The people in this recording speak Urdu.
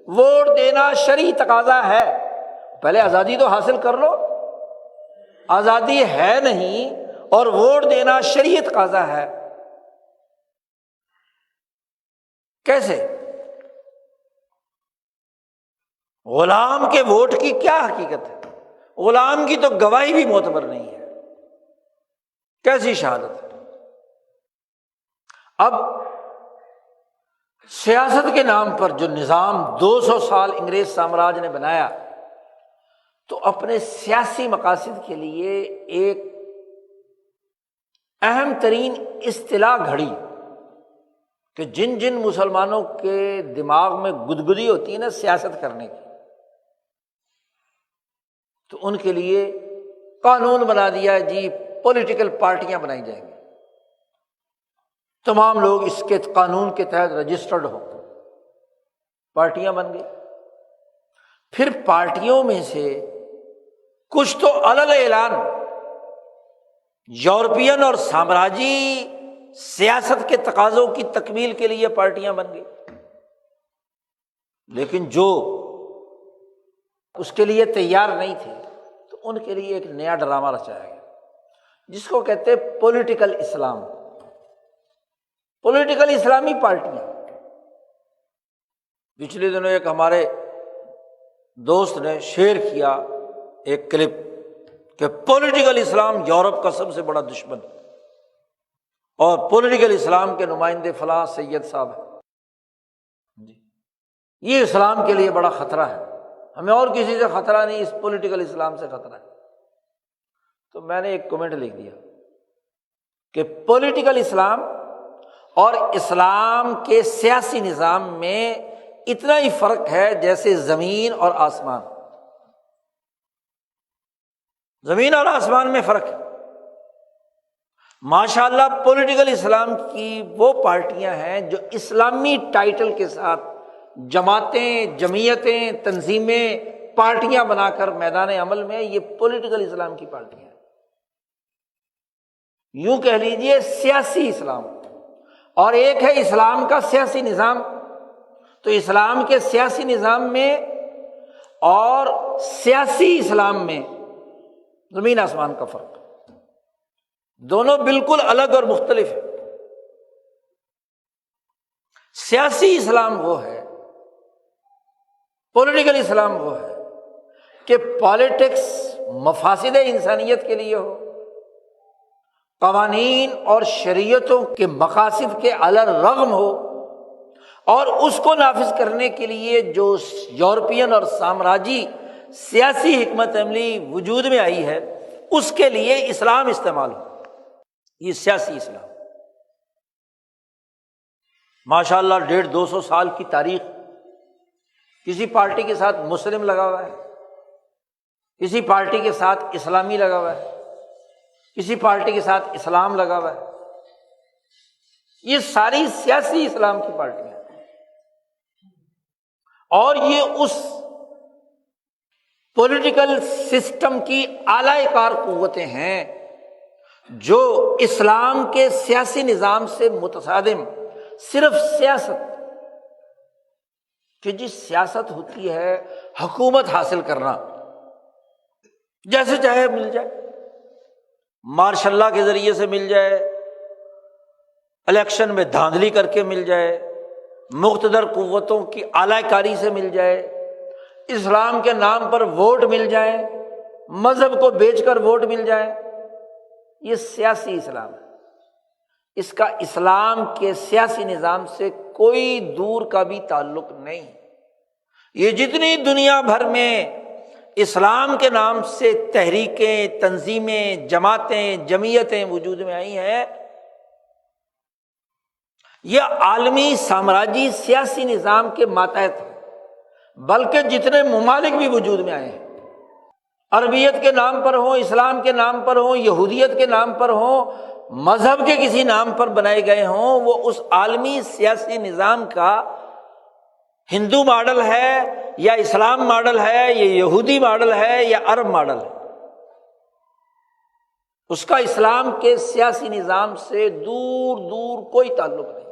ووٹ دینا شرعی تقاضا ہے، پہلے آزادی تو حاصل کر لو، آزادی ہے نہیں اور ووٹ دینا شرعی تقاضا ہے، کیسے؟ غلام کے ووٹ کی کیا حقیقت ہے؟ غلام کی تو گواہی بھی معتبر نہیں ہے، کیسی شہادت ہے؟ اب سیاست کے نام پر جو نظام 200 سال انگریز سامراج نے بنایا، تو اپنے سیاسی مقاصد کے لیے ایک اہم ترین اصطلاح گھڑی کہ جن جن مسلمانوں کے دماغ میں گدگدی ہوتی ہے نا سیاست کرنے کی، تو ان کے لیے قانون بنا دیا، جی پولیٹیکل پارٹیاں بنائی جائیں گی، تمام لوگ اس کے قانون کے تحت رجسٹرڈ ہوں، پارٹیاں بن گئی۔ پھر پارٹیوں میں سے کچھ تو علل اعلان یورپین اور سامراجی سیاست کے تقاضوں کی تکمیل کے لیے پارٹیاں بن گئی، لیکن جو اس کے لیے تیار نہیں تھے تو ان کے لیے ایک نیا ڈرامہ رچایا گیا جس کو کہتے ہیں پولیٹیکل اسلام، پولیٹیکل اسلامی پارٹیاں۔ پچھلے دنوں ایک ہمارے دوست نے شیئر کیا ایک کلپ کہ پولیٹیکل اسلام یورپ کا سب سے بڑا دشمن ہے اور پولیٹیکل اسلام کے نمائندے فلاں سید صاحب ہیں، یہ اسلام کے لیے بڑا خطرہ ہے، ہمیں اور کسی سے خطرہ نہیں، اس پولیٹیکل اسلام سے خطرہ ہے۔ تو میں نے ایک کمنٹ لکھ دیا کہ پولیٹیکل اسلام اور اسلام کے سیاسی نظام میں اتنا ہی فرق ہے جیسے زمین اور آسمان، زمین اور آسمان میں فرق ہے۔ ماشاءاللہ پولیٹیکل اسلام کی وہ پارٹیاں ہیں جو اسلامی ٹائٹل کے ساتھ جماعتیں، جمعیتیں، تنظیمیں، پارٹیاں بنا کر میدان عمل میں، یہ پولیٹیکل اسلام کی پارٹیاں ہیں، یوں کہہ لیجئے سیاسی اسلام۔ اور ایک ہے اسلام کا سیاسی نظام، تو اسلام کے سیاسی نظام میں اور سیاسی اسلام میں زمین آسمان کا فرق، دونوں بالکل الگ اور مختلف ہیں۔ سیاسی اسلام وہ ہے، پولیٹیکل اسلام وہ ہے کہ پالیٹکس مفاسد انسانیت کے لیے ہو، قوانین اور شریعتوں کے مقاصد کے علی الرغم ہو، اور اس کو نافذ کرنے کے لیے جو یورپین اور سامراجی سیاسی حکمت عملی وجود میں آئی ہے اس کے لیے اسلام استعمال ہو، یہ سیاسی اسلام۔ ماشاءاللہ 150-200 سال کی تاریخ، کسی پارٹی کے ساتھ مسلم لگا ہوا ہے، کسی پارٹی کے ساتھ اسلامی لگا ہوا ہے، کسی پارٹی کے ساتھ اسلام لگا ہوا ہے، یہ ساری سیاسی اسلام کی پارٹیاں ہیں، اور یہ اس پولیٹیکل سسٹم کی اعلی کار قوتیں ہیں جو اسلام کے سیاسی نظام سے متصادم صرف سیاست، کہ جس سیاست ہوتی ہے حکومت حاصل کرنا، جیسے چاہے مل جائے، مارشاء اللہ کے ذریعے سے مل جائے، الیکشن میں دھاندلی کر کے مل جائے، مقتدر قوتوں کی اعلی کاری سے مل جائے، اسلام کے نام پر ووٹ مل جائیں، مذہب کو بیچ کر ووٹ مل جائیں، یہ سیاسی اسلام ہے۔ اس کا اسلام کے سیاسی نظام سے کوئی دور کا بھی تعلق نہیں۔ یہ جتنی دنیا بھر میں اسلام کے نام سے تحریکیں، تنظیمیں، جماعتیں، جمعیتیں وجود میں آئی ہیں، یہ عالمی سامراجی سیاسی نظام کے ماتحت ہیں، بلکہ جتنے ممالک بھی وجود میں آئے ہیں، عربیت کے نام پر ہوں، اسلام کے نام پر ہوں، یہودیت کے نام پر ہوں، مذہب کے کسی نام پر بنائے گئے ہوں، وہ اس عالمی سیاسی نظام کا ہندو ماڈل ہے یا اسلام ماڈل ہے یا یہودی ماڈل ہے یا عرب ماڈل ہے، اس کا اسلام کے سیاسی نظام سے دور دور کوئی تعلق نہیں۔